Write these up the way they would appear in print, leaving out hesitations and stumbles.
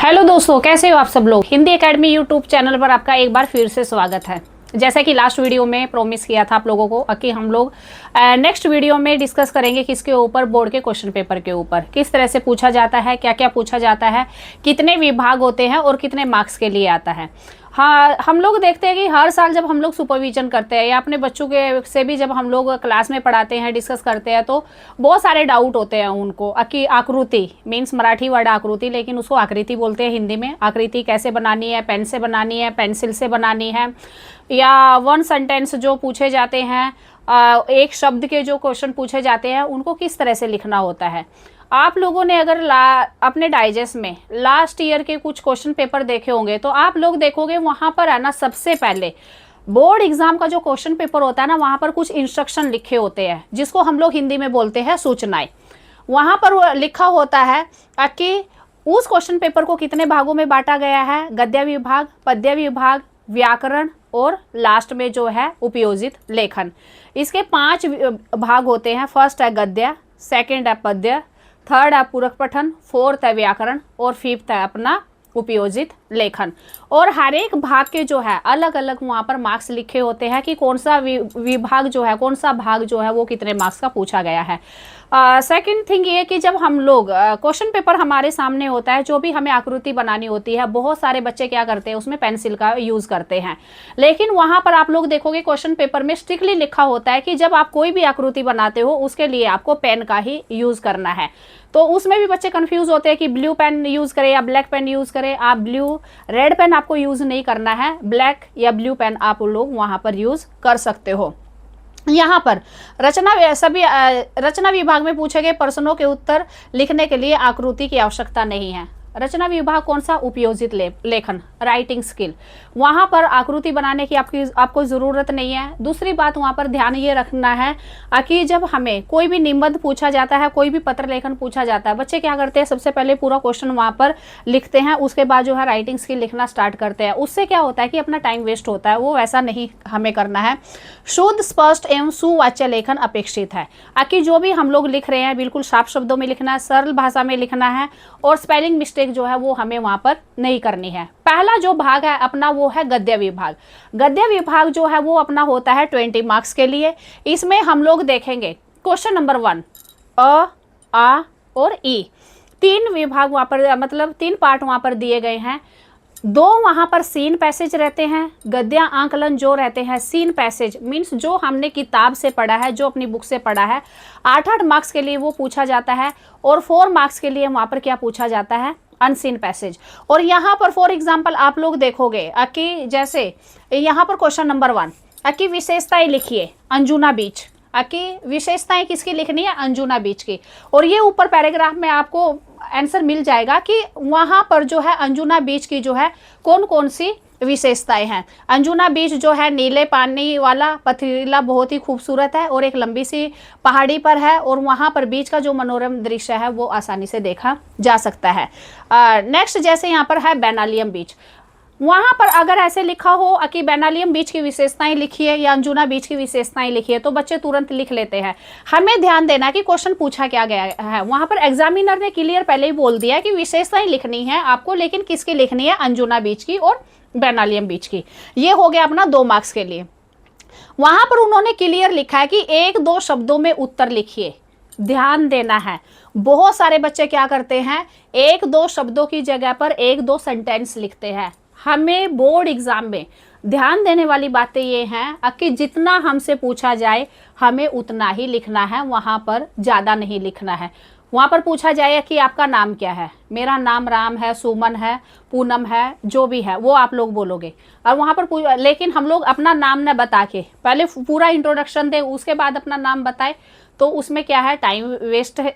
Hello दोस्तों, कैसे हो आप सब लोग। हिंदी एकेडमी यूट्यूब चैनल पर आपका एक बार फिर से स्वागत है। जैसा कि लास्ट वीडियो में प्रॉमिस किया था आप लोगों को कि हम लोग नेक्स्ट वीडियो में डिस्कस करेंगे किसके ऊपर, बोर्ड के क्वेश्चन पेपर के ऊपर किस तरह से पूछा जाता है, क्या क्या पूछा जाता है, कितने विभाग होते हैं और कितने मार्क्स के लिए आता है। हाँ, हम लोग देखते हैं कि हर साल जब हम लोग सुपरविजन करते हैं या अपने बच्चों के से भी जब हम लोग क्लास में पढ़ाते हैं, डिस्कस करते हैं, तो बहुत सारे डाउट होते हैं उनको कि आकृति मीन्स मराठी वर्ड आकृति, लेकिन उसको आकृति बोलते हैं हिंदी में। आकृति कैसे बनानी है, पेन से बनानी है, पेंसिल से बनानी है, या वन सेंटेंस जो पूछे जाते हैं, एक शब्द के जो क्वेश्चन पूछे जाते हैं उनको किस तरह से लिखना होता है। आप लोगों ने अगर अपने डाइजेस्ट में लास्ट ईयर के कुछ क्वेश्चन पेपर देखे होंगे तो आप लोग देखोगे वहाँ पर है ना, सबसे पहले बोर्ड एग्जाम का जो क्वेश्चन पेपर होता है ना, वहाँ पर कुछ इंस्ट्रक्शन लिखे होते हैं जिसको हम लोग हिंदी में बोलते हैं सूचनाएं। वहाँ पर लिखा होता है कि उस क्वेश्चन पेपर को कितने भागों में बांटा गया है, गद्य विभाग, पद्य विभाग, व्याकरण और लास्ट में जो है उपयोजित लेखन। इसके 5 भाग होते हैं। फर्स्ट है गद्य, सेकंड है पद्य, थर्ड है पूरक पठन, फोर्थ है व्याकरण और फिफ्थ है अपना उपयोजित लेखन। और हर एक भाग के जो है अलग अलग वहाँ पर मार्क्स लिखे होते हैं कि कौन सा विभाग जो है, कौन सा भाग जो है वो कितने मार्क्स का पूछा गया है। सेकंड थिंग ये कि जब हम लोग क्वेश्चन पेपर हमारे सामने होता है, जो भी हमें आकृति बनानी होती है, बहुत सारे बच्चे क्या करते हैं उसमें पेंसिल का यूज़ करते हैं, लेकिन वहाँ पर आप लोग देखोगे क्वेश्चन पेपर में स्ट्रिक्टली लिखा होता है कि जब आप कोई भी आकृति बनाते हो उसके लिए आपको पेन का ही यूज़ करना है। तो उसमें भी बच्चे कंफ्यूज होते हैं कि ब्लू पेन यूज़ करें या ब्लैक पेन यूज़ करें। आप रेड पेन आपको यूज़ नहीं करना है, ब्लैक या ब्लू पेन आप लोग वहाँ पर यूज़ कर सकते हो। यहाँ पर रचना विभाग में पूछे गए प्रश्नों के उत्तर लिखने के लिए आकृति की आवश्यकता नहीं है। रचना विभाग कौन सा, उपयोजित लेखन, राइटिंग स्किल। वहाँ पर आकृति बनाने की आपको ज़रूरत नहीं है। दूसरी बात वहाँ पर ध्यान ये रखना है कि जब हमें कोई भी निबंध पूछा जाता है, कोई भी पत्र लेखन पूछा जाता है, बच्चे क्या करते हैं, सबसे पहले पूरा क्वेश्चन वहाँ पर लिखते हैं, उसके बाद जो है राइटिंग स्किल लिखना स्टार्ट करते हैं। उससे क्या होता है कि अपना टाइम वेस्ट होता है, वो वैसा नहीं हमें करना है। शुद्ध, स्पष्ट एवं सुवाच्य लेखन अपेक्षित है कि जो भी हम लोग लिख रहे हैं बिल्कुल साफ शब्दों में लिखना है, सरल भाषा में लिखना है और स्पेलिंग मिस्टेक जो है वो हमें वहां पर नहीं करनी है। पहला जो भाग है अपना वो है गद्य विभाग। गद्य विभाग जो है वो अपना होता है 20 मार्क्स के लिए। इसमें हम लोग देखेंगे क्वेश्चन नंबर 1 अ, आ और ई, 3 विभाग वहां पर, मतलब 3 पार्ट वहां पर दिए गए हैं। 2 वहाँ पर सीन पैसेज रहते हैं, गद्य आंकलन जो रहते हैं सीन पैसेज मीन्स जो हमने किताब से पढ़ा है, जो अपनी बुक से पढ़ा है, 8-8 मार्क्स के लिए वो पूछा जाता है। और 4 मार्क्स के लिए वहाँ पर क्या पूछा जाता है, अनसीन पैसेज। और यहाँ पर फॉर एग्जाम्पल आप लोग देखोगे कि जैसे यहाँ पर क्वेश्चन नंबर 1 कि विशेषताएं लिखिए अंजुना बीच, कि विशेषताएं किसकी लिखनी है, अंजुना बीच की। और ये ऊपर पैराग्राफ में आपको आंसर मिल जाएगा कि वहां पर जो है अंजुना बीच की जो है कौन कौन सी विशेषताएं हैं। अंजुना बीच जो है नीले पानी वाला पथरीला बहुत ही खूबसूरत है और एक लंबी सी पहाड़ी पर है, और वहां पर बीच का जो मनोरम दृश्य है वो आसानी से देखा जा सकता है। नेक्स्ट जैसे यहाँ पर है बेनालियम बीच, वहां पर अगर ऐसे लिखा हो कि बेनालियम बीच की विशेषताएं लिखिए या अंजुना बीच की विशेषताएं लिखिए तो बच्चे तुरंत लिख लेते हैं। हमें ध्यान देना कि क्वेश्चन पूछा क्या गया है। वहां पर एग्जामिनर ने क्लियर पहले ही बोल दिया कि विशेषताएं लिखनी है आपको, लेकिन किसकी लिखनी है, अंजुना बीच की और बेनालियम बीच की। ये हो गया अपना 2 मार्क्स के लिए। वहां पर उन्होंने क्लियर लिखा है कि 1-2 शब्दों में उत्तर लिखिए। ध्यान देना है, बहुत सारे बच्चे क्या करते हैं, 1-2 शब्दों की जगह पर 1-2 सेंटेंस लिखते हैं। हमें बोर्ड एग्जाम में ध्यान देने वाली बातें ये हैं कि जितना हमसे पूछा जाए हमें उतना ही लिखना है, वहाँ पर ज़्यादा नहीं लिखना है। वहाँ पर पूछा जाए कि आपका नाम क्या है, मेरा नाम राम है, सुमन है, पूनम है, जो भी है वो आप लोग बोलोगे। और वहाँ पर लेकिन हम लोग अपना नाम न बता के पहले पूरा इंट्रोडक्शन दे उसके बाद अपना नाम बताए तो उसमें क्या है, टाइम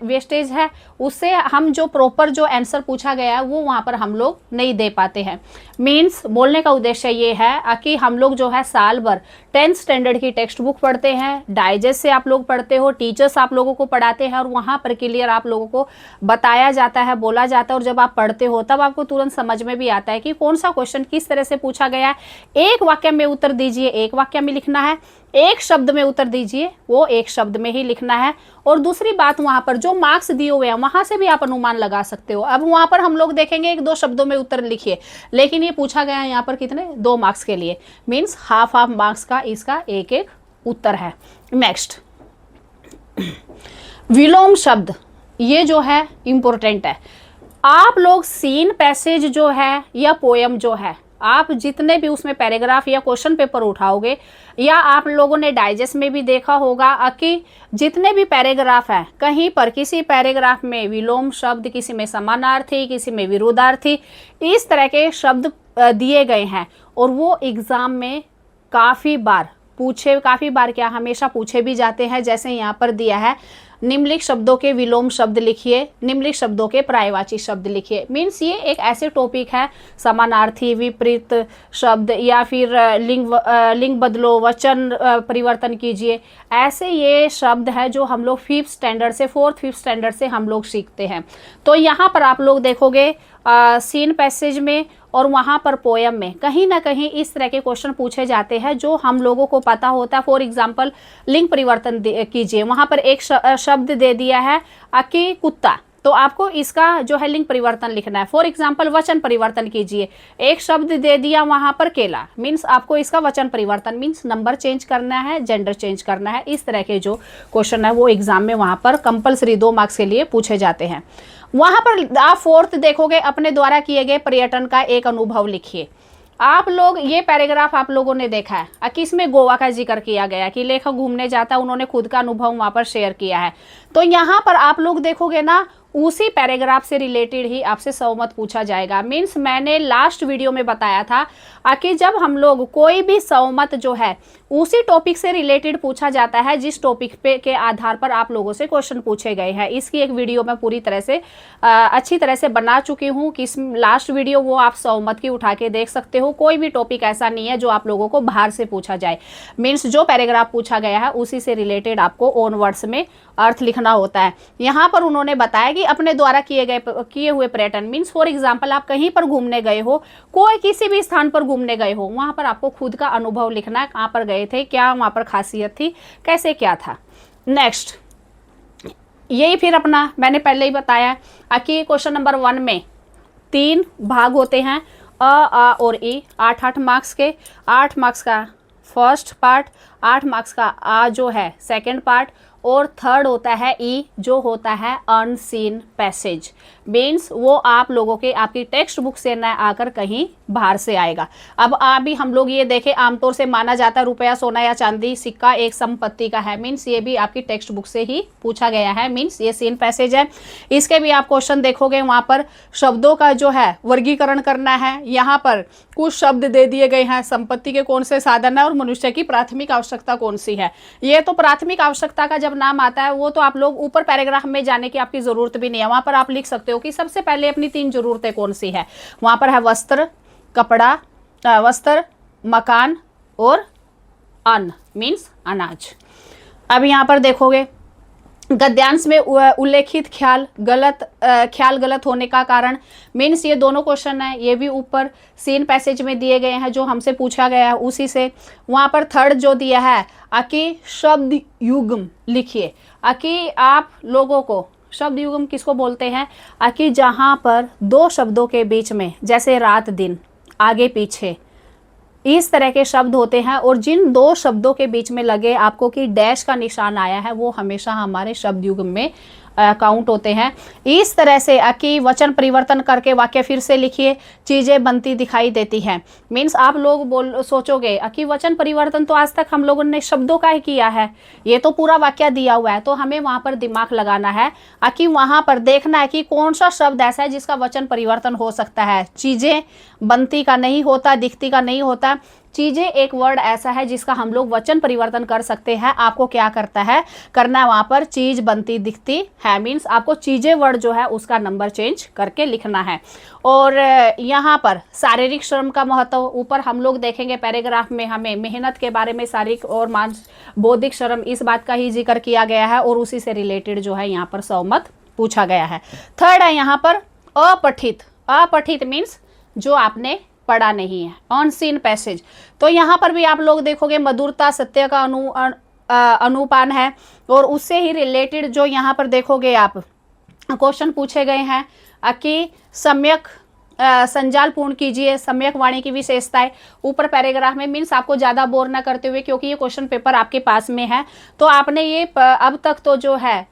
वेस्टेज है। उससे हम जो प्रॉपर जो आंसर पूछा गया है वो वहाँ पर हम लोग नहीं दे पाते हैं। मीन्स बोलने का उद्देश्य ये है कि हम लोग जो है साल भर 10th स्टैंडर्ड की टेक्स्ट बुक पढ़ते हैं, डाइजेस्ट से आप लोग पढ़ते हो, टीचर्स आप लोगों को पढ़ाते हैं और वहाँ पर क्लियर आप लोगों को बताया जाता है, बोला जाता आता है और जब आप पढ़ते हो तब आपको तुरंत समझ में भी आता है कि कौन सा क्वेश्चन किस तरह से पूछा गया है। एक वाक्य में उत्तर दीजिए, एक वाक्य में लिखना है, एक शब्द में उत्तर दीजिए, वो एक शब्द में ही लिखना है। और दूसरी बात, वहां पर जो मार्क्स दिए हुए हैं वहां से भी आप अनुमान लगा सकते हो। अब वहां पर हम लोग देखेंगे 1-2 शब्दों में उत्तर लिखिए, लेकिन ये पूछा गया है यहाँ पर कितने, 2 मार्क्स के लिए, मीन्स हाफ मार्क्स का इसका एक एक उत्तर है। नेक्स्ट, विलोम शब्द, ये जो है इंपॉर्टेंट है। आप लोग सीन पैसेज जो है या पोयम जो है, आप जितने भी उसमें पैराग्राफ या क्वेश्चन पेपर उठाओगे, या आप लोगों ने डाइजेस्ट में भी देखा होगा कि जितने भी पैराग्राफ हैं, कहीं पर किसी पैराग्राफ में विलोम शब्द, किसी में समानार्थी, किसी में विरोधार्थी, इस तरह के शब्द दिए गए हैं। और वो एग्जाम में काफ़ी बार क्या, हमेशा पूछे भी जाते हैं। जैसे यहाँ पर दिया है, निम्नलिखित शब्दों के विलोम शब्द लिखिए, निम्नलिखित शब्दों के पर्यायवाची शब्द लिखिए। मीन्स ये एक ऐसे टॉपिक है, समानार्थी, विपरीत शब्द, या फिर लिंग बदलो, वचन परिवर्तन कीजिए, ऐसे ये शब्द है जो हम लोग 5th स्टैंडर्ड से 4th-5th स्टैंडर्ड से हम लोग सीखते हैं। तो यहाँ पर आप लोग देखोगे सीन पैसेज में और वहाँ पर पोयम में कहीं ना कहीं इस तरह के क्वेश्चन पूछे जाते हैं जो हम लोगों को पता होता है। फॉर एग्जांपल, लिंग परिवर्तन कीजिए, वहाँ पर एक शब्द दे दिया है कि कुत्ता, तो आपको इसका जो है लिंग परिवर्तन लिखना है। फॉर एग्जांपल, वचन परिवर्तन कीजिए, एक शब्द दे दिया वहाँ पर केला, मीन्स आपको इसका वचन परिवर्तन, मीन्स नंबर चेंज करना है, जेंडर चेंज करना है। इस तरह के जो क्वेश्चन है वो एग्जाम में वहाँ पर कंपलसरी 2 मार्क्स के लिए पूछे जाते हैं। वहाँ पर आप 4th देखोगे, अपने द्वारा किए गए पर्यटन का एक अनुभव लिखिए। आप लोग ये पैराग्राफ आप लोगों ने देखा है कि इसमें गोवा का जिक्र किया गया कि लेखक घूमने जाता, उन्होंने खुद का अनुभव वहाँ पर शेयर किया है। तो यहाँ पर आप लोग देखोगे ना, उसी पैराग्राफ से रिलेटेड ही आपसे सहमत पूछा जाएगा। मीन्स मैंने लास्ट वीडियो में बताया था कि जब हम लोग कोई भी सहमत जो है उसी टॉपिक से रिलेटेड पूछा जाता है जिस टॉपिक पे के आधार पर आप लोगों से क्वेश्चन पूछे गए हैं। इसकी एक वीडियो मैं पूरी तरह से अच्छी तरह से बना चुकी हूँ कि लास्ट वीडियो वो आप सहमत की उठा के देख सकते हो। कोई भी टॉपिक ऐसा नहीं है जो आप लोगों को बाहर से पूछा जाए। मीन्स जो पैराग्राफ पूछा गया है उसी से रिलेटेड आपको ओन वर्ड्स में अर्थ लिखना होता है। यहाँ पर उन्होंने बताया कि अपने द्वारा किए हुए पर्यटन, मीन्स फॉर एग्जाम्पल आप कहीं पर घूमने गए हो, कोई किसी भी स्थान पर घूमने गए हो, वहाँ पर आपको खुद का अनुभव लिखना है, कहाँ पर गए थे, क्या वहाँ पर खासियत थी, कैसे क्या था। नेक्स्ट, यही फिर अपना मैंने पहले ही बताया कि क्वेश्चन नंबर 1 में 3 भाग होते हैं, आ और ई, 8 मार्क्स के। 8 मार्क्स का फर्स्ट पार्ट, 8 मार्क्स का आ जो है सेकंड पार्ट, और थर्ड होता है ई जो होता है अनसीन पैसेज। मीन्स वो आप लोगों के आपकी टेक्स्ट बुक से न आकर कहीं बाहर से आएगा। अब अभी हम लोग ये देखें, आमतौर से माना जाता है रुपया, सोना या चांदी, सिक्का एक संपत्ति का है। मीन्स ये भी आपकी टेक्स्ट बुक से ही पूछा गया है। मीन्स ये सीन पैसेज है। इसके भी आप क्वेश्चन देखोगे, वहाँ पर शब्दों का जो है वर्गीकरण करना है। यहाँ पर कुछ शब्द दे दिए गए हैं, संपत्ति के कौन से साधन है और मनुष्य की प्राथमिक आवश्यकता कौन सी है। ये तो प्राथमिक आवश्यकता का जब नाम आता है वो तो आप लोग ऊपर पैराग्राफ में जाने की आपकी जरूरत भी नहीं है। वहां पर आप लिख सकते हो कि सबसे पहले अपनी 3 जरूरतें कौन सी है। वहां पर है वस्त्र, कपड़ा, वस्त्र, मकान और अन्न, मीन्स अनाज। अब यहाँ पर देखोगे गद्यांश में उल्लेखित ख्याल गलत होने का कारण, मीन्स ये दोनों क्वेश्चन है, ये भी ऊपर सीन पैसेज में दिए गए हैं जो हमसे पूछा गया है उसी से। वहाँ पर थर्ड जो दिया है कि शब्द युग्म लिखिए। कि आप लोगों को शब्द युग्म किसको बोलते हैं, कि जहाँ पर 2 शब्दों के बीच में, जैसे रात दिन, आगे पीछे, इस तरह के शब्द होते हैं, और जिन 2 शब्दों के बीच में लगे आपको कि डैश का निशान आया है वो हमेशा हमारे शब्द युग्म में काउंट होते हैं। इस तरह से कि वचन परिवर्तन करके वाक्य फिर से लिखिए, चीज़ें बनती दिखाई देती हैं। मीन्स आप लोग सोचोगे कि वचन परिवर्तन तो आज तक हम लोगों ने शब्दों का ही किया है, ये तो पूरा वाक्य दिया हुआ है। तो हमें वहाँ पर दिमाग लगाना है कि वहाँ पर देखना है कि कौन सा शब्द ऐसा है जिसका वचन परिवर्तन हो सकता है। चीज़ें बनती का नहीं होता, दिखती का नहीं होता। चीज़ें एक वर्ड ऐसा है जिसका हम लोग वचन परिवर्तन कर सकते हैं। आपको क्या करना है वहाँ पर चीज़ बनती दिखती है, मीन्स आपको चीज़ें वर्ड जो है उसका नंबर चेंज करके लिखना है। और यहाँ पर शारीरिक श्रम का महत्व ऊपर हम लोग देखेंगे पैराग्राफ में, हमें मेहनत के बारे में शारीरिक और मानसिक बौद्धिक श्रम इस बात का ही जिक्र किया गया है और उसी से रिलेटेड जो है यहाँ पर सहमत पूछा गया है। थर्ड है यहाँ पर अपठित, अपठित मीन्स जो आपने पढ़ा नहीं है, अनसीन पैसेज। तो यहाँ पर भी आप लोग देखोगे मधुरता, सत्य का अनुपान है, और उससे ही रिलेटेड जो यहाँ पर देखोगे आप क्वेश्चन पूछे गए हैं कि सम्यक संजाल पूर्ण कीजिए, सम्यक वाणी की विशेषताएं, ऊपर पैराग्राफ में। मीन्स आपको ज़्यादा बोर ना करते हुए, क्योंकि ये क्वेश्चन पेपर आपके पास में है, तो आपने ये अब तक तो जो है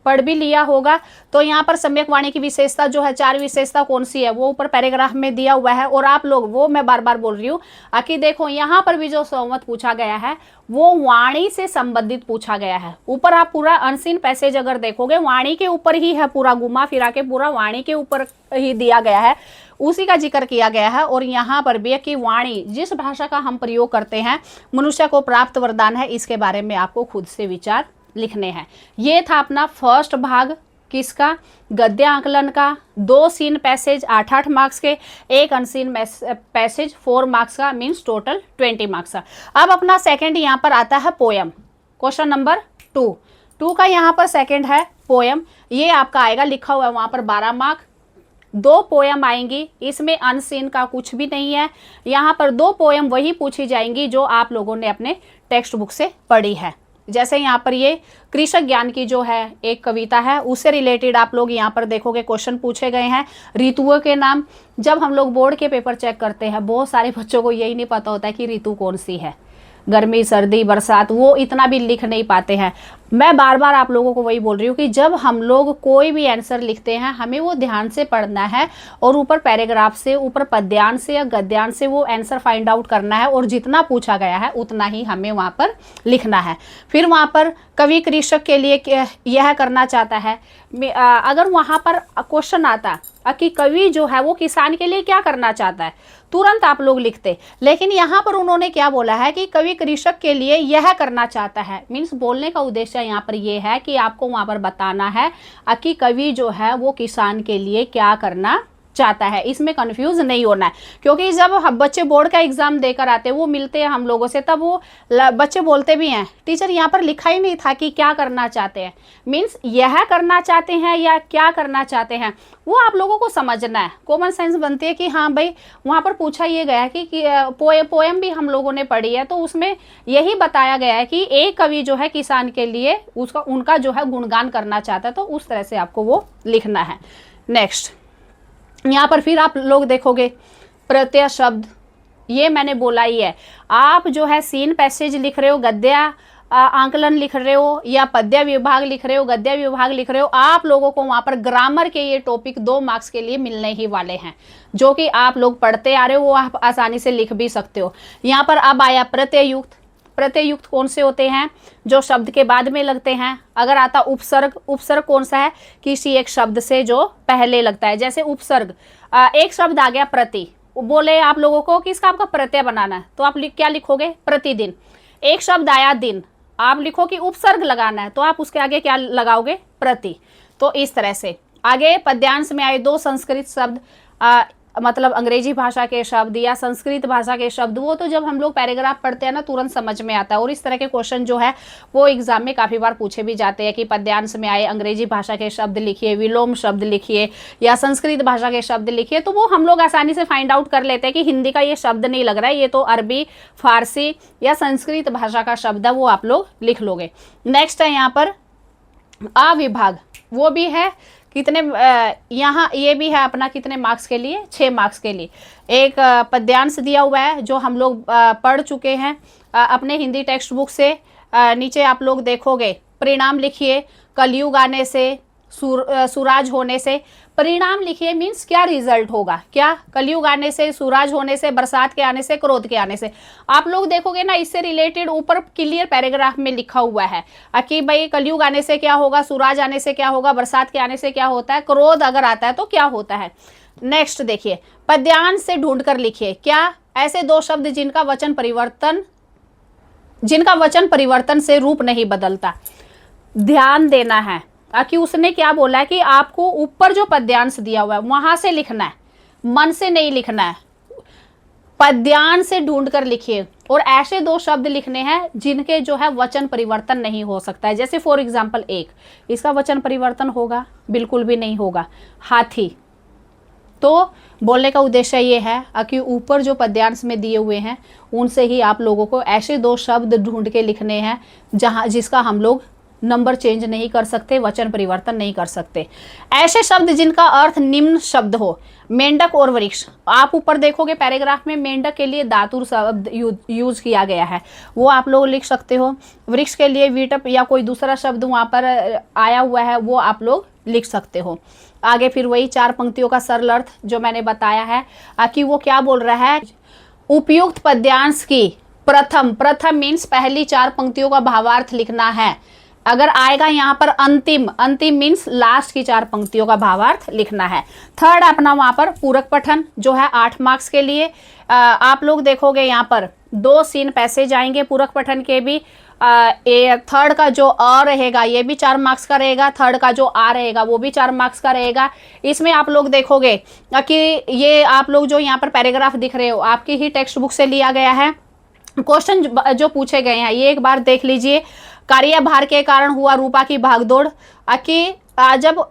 पढ़ भी लिया होगा। तो यहाँ पर सम्यक वाणी की विशेषता जो है, 4 विशेषता कौन सी है, वो ऊपर पैराग्राफ में दिया हुआ है। और आप लोग, वो मैं बार बार बोल रही हूँ कि देखो यहाँ पर भी जो संवाद पूछा गया है वो वाणी से संबंधित पूछा गया है। ऊपर आप पूरा अनसीन पैसेज अगर देखोगे, वाणी के ऊपर ही है, पूरा घुमा फिरा के पूरा वाणी के ऊपर ही दिया गया है, उसी का जिक्र किया गया है। और यहाँ पर भी कि वाणी जिस भाषा का हम प्रयोग करते हैं, मनुष्य को प्राप्त वरदान है, इसके बारे में आपको खुद से विचार लिखने हैं। ये था अपना फर्स्ट भाग, किसका, गद्य आंकलन का। 2 सीन पैसेज 8-8 मार्क्स के, 1 अनसीन पैसेज 4 मार्क्स का, मीन्स टोटल 20 मार्क्स का। अब अपना सेकंड यहाँ पर आता है पोयम, क्वेश्चन नंबर 2 का यहाँ पर सेकंड है पोयम। ये आपका आएगा, लिखा हुआ है वहाँ पर 12 मार्क। 2 पोयम आएंगी, इसमें अनसीन का कुछ भी नहीं है। यहाँ पर 2 पोयम वही पूछी जाएंगी जो आप लोगों ने अपने टेक्स्ट बुक से पढ़ी है। जैसे यहाँ पर ये कृषक ज्ञान की जो है एक कविता है, उससे रिलेटेड आप लोग यहाँ पर देखोगे क्वेश्चन पूछे गए हैं। ऋतुओं के नाम, जब हम लोग बोर्ड के पेपर चेक करते हैं, बहुत सारे बच्चों को यही नहीं पता होता है कि ऋतु कौन सी है, गर्मी, सर्दी, बरसात, वो इतना भी लिख नहीं पाते हैं। मैं बार बार आप लोगों को वही बोल रही हूँ कि जब हम लोग कोई भी आंसर लिखते हैं, हमें वो ध्यान से पढ़ना है, और ऊपर पैराग्राफ से, ऊपर पद्यांश से या गद्यांश से वो आंसर फाइंड आउट करना है, और जितना पूछा गया है उतना ही हमें वहाँ पर लिखना है। फिर वहाँ पर कवि कृषक के लिए यह करना चाहता है, अगर वहाँ पर क्वेश्चन आता कि कवि जो है वो किसान के लिए क्या करना चाहता है, तुरंत आप लोग लिखते। लेकिन यहाँ पर उन्होंने क्या बोला है कि कवि कृषक के लिए यह करना चाहता है। मीन्स बोलने का उद्देश्य यहाँ पर ये है कि आपको वहाँ पर बताना है कि कवि जो है वो किसान के लिए क्या करना चाहता है। इसमें कंफ्यूज नहीं होना है, क्योंकि जब बच्चे बोर्ड का एग्जाम देकर आते हैं, वो मिलते हैं हम लोगों से, तब वो बच्चे बोलते भी हैं, टीचर यहाँ पर लिखा ही नहीं था कि क्या करना चाहते हैं। मीन्स यह करना चाहते हैं या क्या करना चाहते हैं, वो आप लोगों को समझना है। कॉमन सेंस बनती है कि हाँ भाई, वहाँ पर पूछा ये गया है कि पोएम भी हम लोगों ने पढ़ी है, तो उसमें यही बताया गया है कि एक कवि जो है किसान के लिए उनका जो है गुणगान करना चाहता है, तो उस तरह से आपको वो लिखना है। नेक्स्ट यहाँ पर फिर आप लोग देखोगे प्रत्यय शब्द, ये मैंने बोला ही है। आप जो है सीन पैसेज लिख रहे हो, गद्य आंकलन लिख रहे हो, या पद्य विभाग लिख रहे हो, गद्य विभाग लिख रहे हो, आप लोगों को वहाँ पर ग्रामर के ये टॉपिक 2 मार्क्स के लिए मिलने ही वाले हैं, जो कि आप लोग पढ़ते आ रहे हो, वो आप आसानी से लिख भी सकते हो। यहाँ पर अब आया प्रत्ययुक्त। प्रत्ययुक्त कौन से होते हैं, जो शब्द के बाद में लगते हैं। अगर आता उपसर्ग, उपसर्ग कौन सा है, किसी एक शब्द से जो पहले लगता है। जैसे उपसर्ग, एक शब्द आ गया प्रति, बोले आप लोगों को कि इसका आपका प्रत्यय बनाना है, तो आप क्या लिखोगे, प्रतिदिन। एक शब्द आया दिन, आप लिखो कि उपसर्ग लगाना है, तो आप उसके आगे क्या लगाओगे, प्रति। तो इस तरह से आगे पद्यांश में आए 2 संस्कृत शब्द, मतलब अंग्रेजी भाषा के शब्द या संस्कृत भाषा के शब्द, वो तो जब हम लोग पैराग्राफ पढ़ते हैं ना तुरंत समझ में आता है। और इस तरह के क्वेश्चन जो है वो एग्जाम में काफ़ी बार पूछे भी जाते हैं कि पद्यांश में आए अंग्रेजी भाषा के शब्द लिखिए, विलोम शब्द लिखिए, या संस्कृत भाषा के शब्द लिखिए, तो वो हम लोग आसानी से फाइंड आउट कर लेते हैं कि हिंदी का ये शब्द नहीं लग रहा है, ये तो अरबी, फारसी या संस्कृत भाषा का शब्द है, वो आप लोग लिख लोगे। नेक्स्ट है यहाँ पर अविभाग, वो भी है कितने, यहाँ ये भी है अपना कितने मार्क्स के लिए, 6 मार्क्स के लिए। एक पद्यांश दिया हुआ है जो हम लोग पढ़ चुके हैं अपने हिंदी टेक्स्ट बुक से। नीचे आप लोग देखोगे परिणाम लिखिए, कलयुग आने से, सूराज होने से। परिणाम लिखिए मीन्स क्या रिजल्ट होगा, क्या कलयुग आने से, सूराज होने से, बरसात के आने से, क्रोध के आने से। आप लोग देखोगे ना, इससे रिलेटेड ऊपर क्लियर पैराग्राफ में लिखा हुआ है कि भाई कलयुग आने से क्या होगा, सूराज आने से क्या होगा, बरसात के आने से क्या होता है, क्रोध अगर आता है तो क्या होता है। नेक्स्ट देखिए, पद्यांश से ढूंढ कर लिखिए, क्या ऐसे 2 शब्द जिनका वचन परिवर्तन से रूप नहीं बदलता। ध्यान देना है कि उसने क्या बोला है कि आपको ऊपर जो पद्यांश दिया हुआ है वहां से लिखना है, मन से नहीं लिखना है, पद्यांश से ढूंढ कर लिखिए। और ऐसे 2 शब्द लिखने हैं जिनके जो है वचन परिवर्तन नहीं हो सकता है। जैसे फॉर एग्जाम्पल, एक इसका वचन परिवर्तन होगा, बिल्कुल भी नहीं होगा, हाथी, तो बोलने का उद्देश्य ये है कि ऊपर जो पद्यांश में दिए हुए हैं उनसे ही आप लोगों को ऐसे 2 शब्द ढूंढ के लिखने हैं जिसका हम लोग नंबर चेंज नहीं कर सकते, वचन परिवर्तन नहीं कर सकते। ऐसे शब्द जिनका अर्थ निम्न शब्द हो, मेंढक और वृक्ष। आप ऊपर देखोगे पैराग्राफ में मेंढक के लिए धातु शब्द यूज किया गया है, वो आप लोग लिख सकते हो। वृक्ष के लिए वीटप या कोई दूसरा शब्द वहाँ पर आया हुआ है, वो आप लोग लिख सकते हो। आगे फिर वही 4 पंक्तियों का सरल अर्थ जो मैंने बताया है कि वो क्या बोल रहा है। उपयुक्त पद्यांश की प्रथम मीन्स पहली 4 पंक्तियों का भावार्थ लिखना है। अगर आएगा यहाँ पर अंतिम मीन्स लास्ट की 4 पंक्तियों का भावार्थ लिखना है। थर्ड अपना वहाँ पर पूरक पठन जो है 8 मार्क्स के लिए। आप लोग देखोगे यहाँ पर 2 सीन पैसेज आएंगे पूरक पठन के भी। थर्ड का जो अ रहेगा ये भी 4 मार्क्स का रहेगा, थर्ड का जो आ रहेगा वो भी 4 मार्क्स का रहेगा। इसमें आप लोग देखोगे कि ये आप लोग जो यहाँ पर पैराग्राफ दिख रहे हो आपकी ही टेक्स्ट बुक से लिया गया है। क्वेश्चन जो पूछे गए हैं ये एक बार देख लीजिए। कार्यभार के कारण हुआ रूपा की भागदौड़ कि जब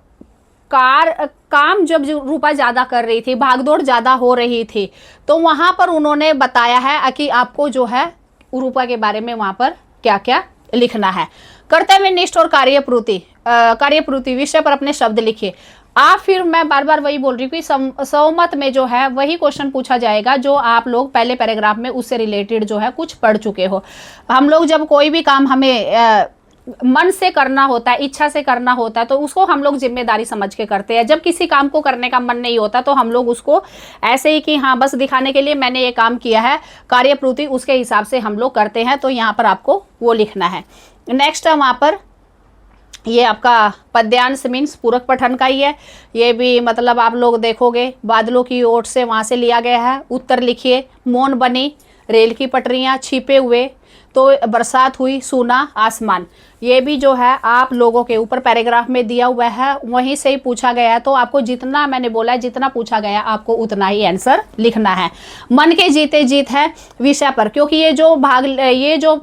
काम जब रूपा ज़्यादा कर रही थी, भागदौड़ ज़्यादा हो रही थी, तो वहाँ पर उन्होंने बताया है कि आपको जो है रूपा के बारे में वहाँ पर क्या क्या लिखना है। कर्तव्यनिष्ठ और कार्यपूर्ति विषय पर अपने शब्द लिखिए। आप फिर मैं बार बार वही बोल रही हूँ कि सहमत में जो है वही क्वेश्चन पूछा जाएगा जो आप लोग पहले पैराग्राफ में उससे रिलेटेड जो है कुछ पढ़ चुके हो। हम लोग जब कोई भी काम हमें मन से करना होता है, इच्छा से करना होता है, तो उसको हम लोग जिम्मेदारी समझ के करते हैं। जब किसी काम को करने का मन नहीं होता तो हम लोग उसको ऐसे ही कि हाँ बस दिखाने के लिए मैंने ये काम किया है, कार्यपूर्ति उसके हिसाब से हम लोग करते हैं। तो यहाँ पर आपको वो लिखना है। नेक्स्ट है वहाँ पर ये आपका पद्यांश मीन्स पूरक पठन का ही है। ये भी मतलब आप लोग देखोगे बादलों की ओट से वहाँ से लिया गया है। उत्तर लिखिए। मौन बनी, रेल की पटरियाँ, छिपे हुए, तो बरसात हुई, सूना आसमान। ये भी जो है आप लोगों के ऊपर पैराग्राफ में दिया हुआ है, वहीं से ही पूछा गया है। तो आपको जितना मैंने बोला है जितना पूछा गया आपको उतना ही आंसर लिखना है। मन के जीते जीत है विषय पर, क्योंकि ये जो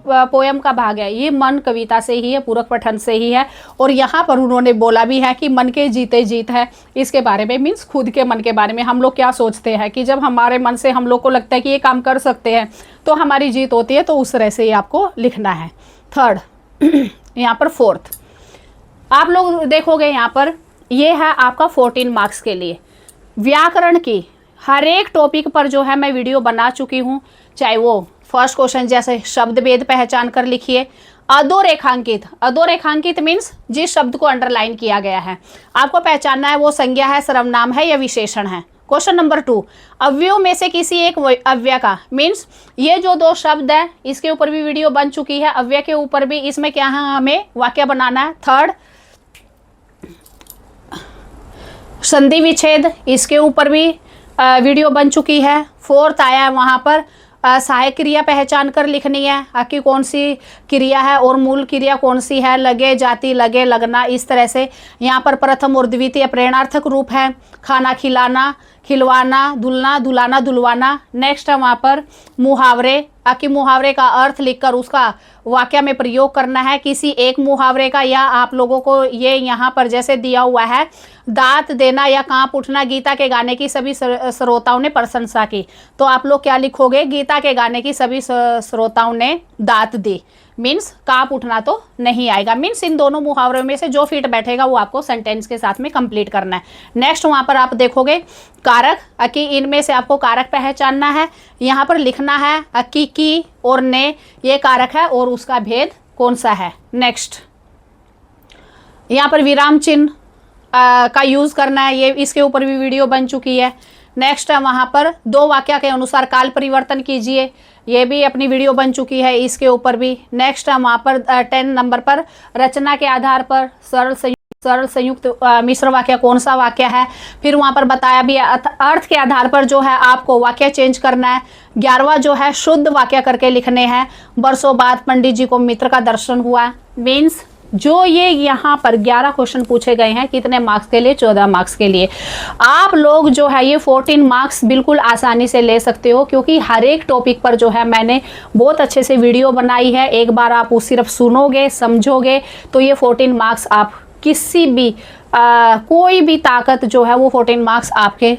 पोयम का भाग है ये मन कविता से ही है, पूरक पठन से ही है। और यहाँ पर उन्होंने बोला भी है कि मन के जीते जीत है, इसके बारे में मीन्स खुद के मन के बारे में। हम लोग क्या सोचते हैं कि जब हमारे मन से हम लोग को लगता है कि ये काम कर सकते हैं तो हमारी जीत होती है, तो उस तरह से ही आपको लिखना है। थर्ड यहाँ पर फोर्थ आप लोग देखोगे यहाँ पर ये है आपका 14 मार्क्स के लिए। व्याकरण की हर एक टॉपिक पर जो है मैं वीडियो बना चुकी हूँ, चाहे वो फर्स्ट क्वेश्चन जैसे शब्द भेद पहचान कर लिखिए। अधोरेखांकित मीन्स जिस शब्द को अंडरलाइन किया गया है आपको पहचानना है वो संज्ञा है, सर्वनाम है या विशेषण है। क्वेश्चन नंबर 2 अव्ययों में से किसी एक अव्यय का मीन्स ये जो 2 शब्द है इसके ऊपर भी वीडियो बन चुकी है, अव्यय के ऊपर भी। इसमें क्या है हमें वाक्य बनाना है। थर्ड संधि विच्छेद, इसके ऊपर भी वीडियो बन चुकी है। फोर्थ आया है वहाँ पर सहायक क्रिया पहचान कर लिखनी है कि कौन सी क्रिया है और मूल क्रिया कौन सी है, लगे, जाति, लगे, लगना, इस तरह से। यहाँ पर प्रथम और द्वितीय प्रेरणार्थक रूप है। खाना खिलाना, खिलवाना, धुलना, धुलाना, धुलवाना। नेक्स्ट है वहाँ पर मुहावरे कि मुहावरे का अर्थ लिखकर उसका वाक्य में प्रयोग करना है। किसी एक मुहावरे का या आप लोगों को ये यहाँ पर जैसे दिया हुआ है दांत देना या कांप उठना, गीता के गाने की सभी श्रोताओं ने प्रशंसा की, तो आप लोग क्या लिखोगे? गीता के गाने की सभी श्रोताओं ने दांत दी। मीन्स कांप उठना तो नहीं आएगा। मीन्स इन दोनों मुहावरों में से जो फिट बैठेगा वो आपको सेंटेंस के साथ में कंप्लीट करना है। नेक्स्ट वहाँ पर आप देखोगे कारक कि इनमें से आपको कारक पहचानना है। यहाँ पर लिखना है कि और ने ये कारक है और उसका भेद कौन सा है। नेक्स्ट यहाँ पर विराम चिन्ह का यूज़ करना है, ये इसके ऊपर भी वीडियो बन चुकी है। नेक्स्ट है वहाँ पर 2 वाक्य के अनुसार काल परिवर्तन कीजिए, ये भी अपनी वीडियो बन चुकी है, इसके ऊपर भी। नेक्स्ट है वहाँ पर 10 नंबर पर रचना के आधार पर सरल संयुक्त मिश्र वाक्य कौन सा वाक्य है। फिर वहाँ पर बताया भी अर्थ के आधार पर जो है आपको वाक्य चेंज करना है। 11वां जो है शुद्ध वाक्य करके लिखने हैं। वर्षों बाद पंडित जी को मित्र का दर्शन हुआ। मीन्स जो ये यहाँ पर 11 क्वेश्चन पूछे गए हैं, कितने मार्क्स के लिए? 14 मार्क्स के लिए। आप लोग जो है ये 14 मार्क्स बिल्कुल आसानी से ले सकते हो, क्योंकि हर एक टॉपिक पर जो है मैंने बहुत अच्छे से वीडियो बनाई है। एक बार आप वो सिर्फ सुनोगे, समझोगे, तो ये 14 मार्क्स आप किसी भी कोई भी ताकत जो है वो 14 मार्क्स आपके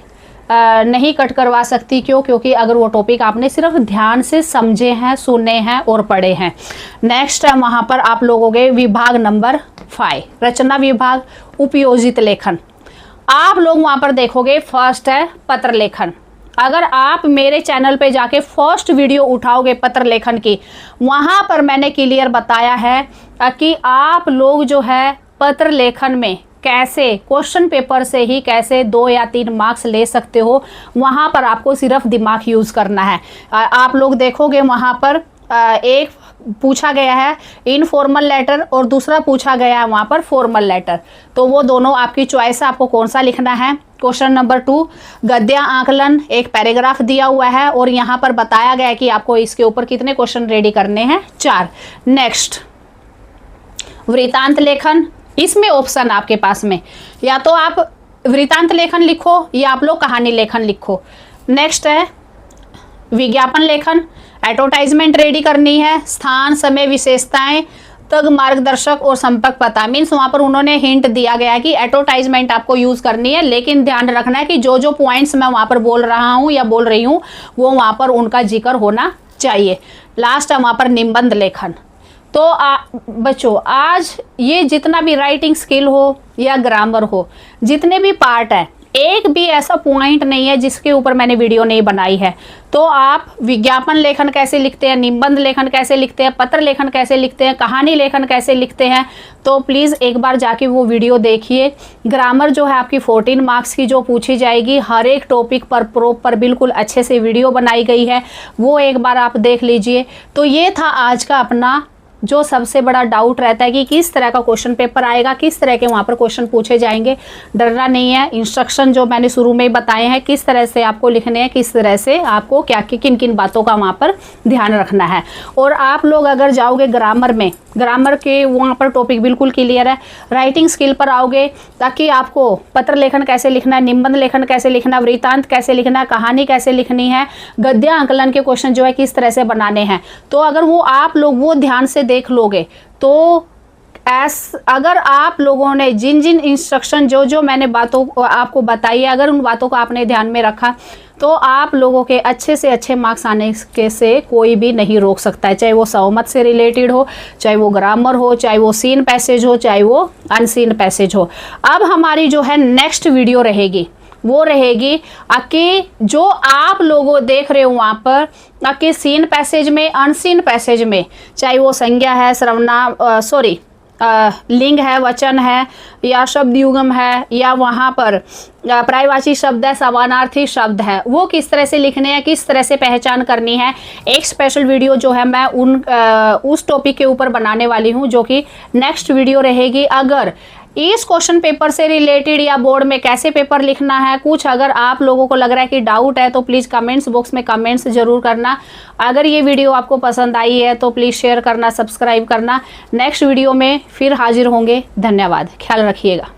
नहीं कट करवा सकती। क्यों? क्योंकि अगर वो टॉपिक आपने सिर्फ ध्यान से समझे हैं, सुने हैं और पढ़े हैं। नेक्स्ट है वहाँ पर आप लोगों के विभाग नंबर 5, रचना विभाग, उपयोजित लेखन। आप लोग वहाँ पर देखोगे फर्स्ट है पत्र लेखन। अगर आप मेरे चैनल पे जाके फर्स्ट वीडियो उठाओगे पत्र लेखन की, वहाँ पर मैंने क्लियर बताया है कि आप लोग जो है पत्र लेखन में कैसे क्वेश्चन पेपर से ही कैसे 2 या 3 मार्क्स ले सकते हो। वहाँ पर आपको सिर्फ दिमाग यूज़ करना है। आप लोग देखोगे वहाँ पर एक पूछा गया है इनफॉर्मल लेटर और दूसरा पूछा गया है वहाँ पर फॉर्मल लेटर। तो वो दोनों आपकी चॉइस है, आपको कौन सा लिखना है। क्वेश्चन नंबर 2 गद्य आकलन, एक पैराग्राफ दिया हुआ है और यहाँ पर बताया गया है कि आपको इसके ऊपर कितने क्वेश्चन रेडी करने हैं, 4। नेक्स्ट वृत्तांत लेखन। इसमें ऑप्शन आपके पास में, या तो आप वृत्तांत लेखन लिखो या आप लोग कहानी लेखन लिखो। नेक्स्ट है विज्ञापन लेखन, एडवर्टाइजमेंट रेडी करनी है, स्थान, समय, विशेषताएं, तग, मार्गदर्शक और संपर्क पता। मीन्स वहाँ पर उन्होंने हिंट दिया गया है कि एडवर्टाइजमेंट आपको यूज़ करनी है, लेकिन ध्यान रखना है कि जो जो पॉइंट्स मैं वहाँ पर बोल रहा हूँ या बोल रही हूँ वो वहाँ पर उनका जिक्र होना चाहिए। लास्ट है वहाँ पर निबंध लेखन। तो बच्चों आज ये जितना भी राइटिंग स्किल हो या ग्रामर हो, जितने भी पार्ट है, एक भी ऐसा पॉइंट नहीं है जिसके ऊपर मैंने वीडियो नहीं बनाई है। तो आप विज्ञापन लेखन कैसे लिखते हैं, निबंध लेखन कैसे लिखते हैं, पत्र लेखन कैसे लिखते हैं, कहानी लेखन कैसे लिखते हैं, तो प्लीज़ एक बार जाके वो वीडियो देखिए। ग्रामर जो है आपकी 14 मार्क्स की जो पूछी जाएगी, हर एक टॉपिक पर प्रॉपर बिल्कुल अच्छे से वीडियो बनाई गई है, वो एक बार आप देख लीजिए। तो ये था आज का अपना जो सबसे बड़ा डाउट रहता है कि किस तरह का क्वेश्चन पेपर आएगा, किस तरह के वहाँ पर क्वेश्चन पूछे जाएंगे। डरना नहीं है, इंस्ट्रक्शन जो मैंने शुरू में ही बताए हैं किस तरह से आपको लिखने हैं, किस तरह से आपको क्या किन किन बातों का वहाँ पर ध्यान रखना है। और आप लोग अगर जाओगे ग्रामर में, ग्रामर के वहाँ पर टॉपिक बिल्कुल क्लियर है। राइटिंग स्किल पर आओगे ताकि आपको पत्र लेखन कैसे लिखना है, निबंध लेखन कैसे लिखना है, वृत्तांत कैसे लिखना है, कहानी कैसे लिखनी है, गद्य आकलन के क्वेश्चन जो है किस तरह से बनाने हैं। तो अगर वो आप लोग वो ध्यान से देख लोगे तो अगर आप लोगों ने जिन जिन इंस्ट्रक्शन जो जो मैंने बातों को आपको बताई है, अगर उन बातों को आपने ध्यान में रखा तो आप लोगों के अच्छे से अच्छे मार्क्स आने के से कोई भी नहीं रोक सकता है। चाहे वो सहमत से रिलेटेड हो, चाहे वो ग्रामर हो, चाहे वो सीन पैसेज हो, चाहे वो अनसीन पैसेज हो। अब हमारी जो है नेक्स्ट वीडियो रहेगी वो रहेगी कि जो आप लोगों देख रहे हो वहाँ पर कि सीन पैसेज में, अनसीन पैसेज में, चाहे वो संज्ञा है, लिंग है, वचन है, या शब्द युग्म है, या वहाँ पर पर्यायवाची शब्द है, समानार्थी शब्द है, वो किस तरह से लिखने हैं, किस तरह से पहचान करनी है। एक स्पेशल वीडियो जो है मैं उस टॉपिक के ऊपर बनाने वाली हूँ, जो कि नेक्स्ट वीडियो रहेगी। अगर इस क्वेश्चन पेपर से रिलेटेड या बोर्ड में कैसे पेपर लिखना है, कुछ अगर आप लोगों को लग रहा है कि डाउट है तो प्लीज़ कमेंट्स बॉक्स में कमेंट्स जरूर करना। अगर ये वीडियो आपको पसंद आई है तो प्लीज़ शेयर करना, सब्सक्राइब करना। नेक्स्ट वीडियो में फिर हाजिर होंगे। धन्यवाद, ख्याल रखिएगा।